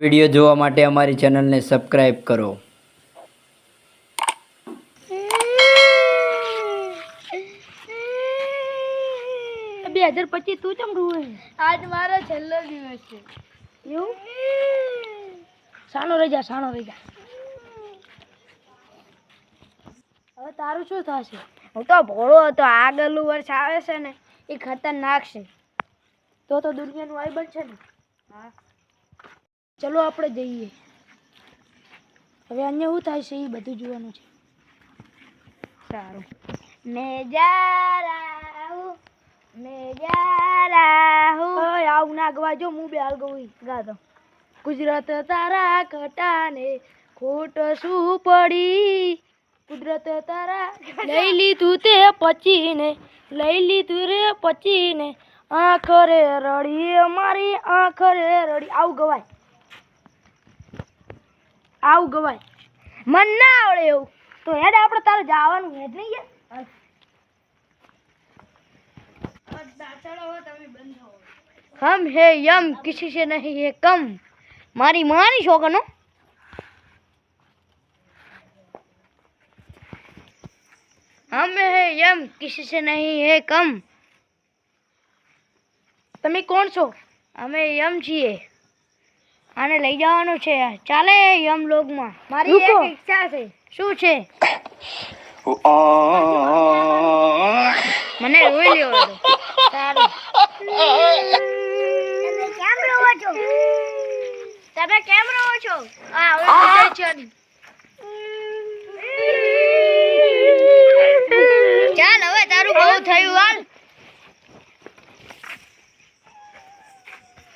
Video જોવા માટે અમારી ચેનલને સબસ્ક્રાઇબ કરો। 2025 તું ચમ રૂવે? આજ મારો છેલ્લો દિવસ છે। એવું? સાનો રહી જા। હવે તારું શું થશે? હું તો ભોળો હતો। આગળનું વર્ષ આવે છે ને એ ખતરનાક છે। તો દુનિયાનું આઈ બનશે ને। હા ચલો આપણે જઈએ। હવે અન્ય શું થાય છે એ બધું જોવાનું છે। સારું। मैं जा रहा हूँ આવું ના ગવાજો। હું બે હાલ ગઈ ગા દો। ગુજરાત તારા કટાને ખોટ શું પડી? કુદરત તારા લઈ લીધું તે પચીને, લઈ લીધું રે પચીને, આખરે રડી અમારી આખરે રડી। આવું ગવાય મન ના આવડે એવું તો હેડ આપણે તારે જવાનું હેડ નહીં યાર। हम है यम किसी से नहीं है कम। मारी मानी शोकनो हम है यम किसी से नहीं है कम। તમે કોણ છો? અમે યમ છીએ। આને લઈ જવાનો છે ચાલે યમ લોકમાં। મારી એક ઈચ્છા છે। શું છે? મને રોઈ લેવો દો। સારું। તમે કેમ રહો છો? હા હવે છે ચાલ હવે તારું બહુ થયું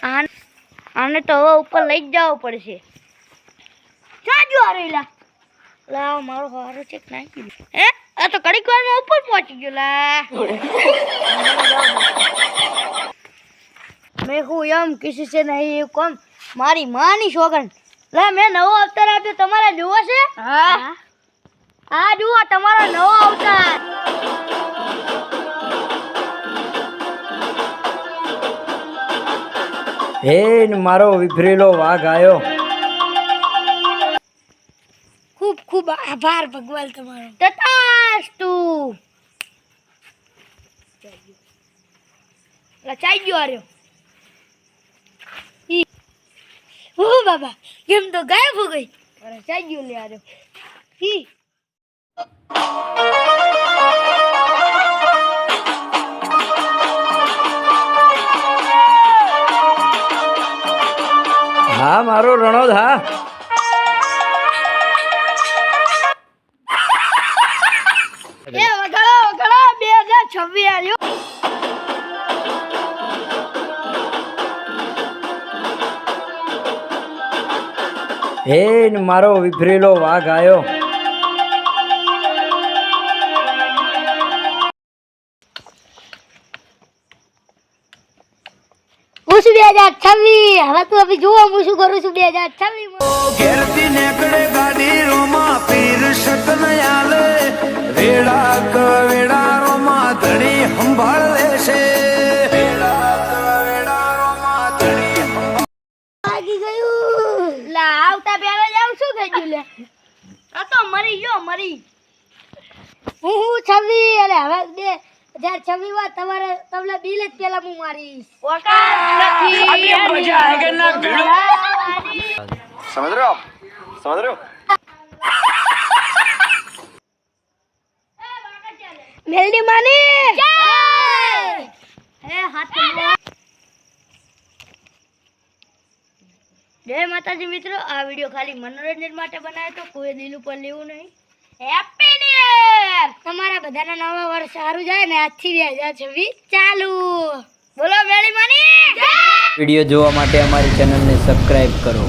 હાલ। આને તો હવે ઉપર લઈ જ જવું પડશે। જાજો આરેલા લાવ મારો હારો ચેક નાખી હે આ તો કડીક વારમાં ઉપર પહોંચી ગયો લા। मैं हूँ यम किसी से नहीं कम। मारी मानी शोगन ला मैं नવો અવતાર આપ્યો તમારે જોવો છે? હા આ જુઓ તમારો નવો અવતાર। હે મારો વિફરેલો વાઘ આયો। खूब खूब आभार भगवान तुम्हारो। तथास्तु। लचाई गयो आर्यो। ओ बाबा गेम तो गायब हो गई। अरे चाय गयो ले आर्यो। ही હા મારો રણોદ હા। એ વગાડો 2026 આર્યો। હે મારો વિફરેલો વાઘ આયો। मुझे 2026 હવે તું અભી જો હું શું કરું છું 2026 માં। ઘેરથી નેકડે ગાડી રોમાં પીર શકન આલે વેડા કવેડા રોમાં ધણી સંભાળ લેશે। વેડા કવેડા રોમાં ધણી લાગી ગયું લા આવતા પહેલા જ આવું શું થઈ ગયું લે આ તો મરી ગયો મરી। હું 26 અરે હવે 2026 માં તમારે તમને બિલ જ પેલા હું મારીશ। ઓકાત નથી અભી મજા આएगा ना ભીડો। समझ रहे हो आप? समझ रहे हो? મેલડી માની જય હે હાથ જય માતાજી મિત્રો। આ વિડિયો ખાલી મનોરંજન માટે બનાવ્યો તો કોઈ દિલ ઉપર લેવું નહીં। Happy new year. તમારા બધાના નવા વર્ષ સારું જાય ને આજથી 2026 ચાલુ। બોલો મેલડી માની જય। વિડિયો જોવા માટે અમારી ચેનલને સબસ્ક્રાઇબ કરો।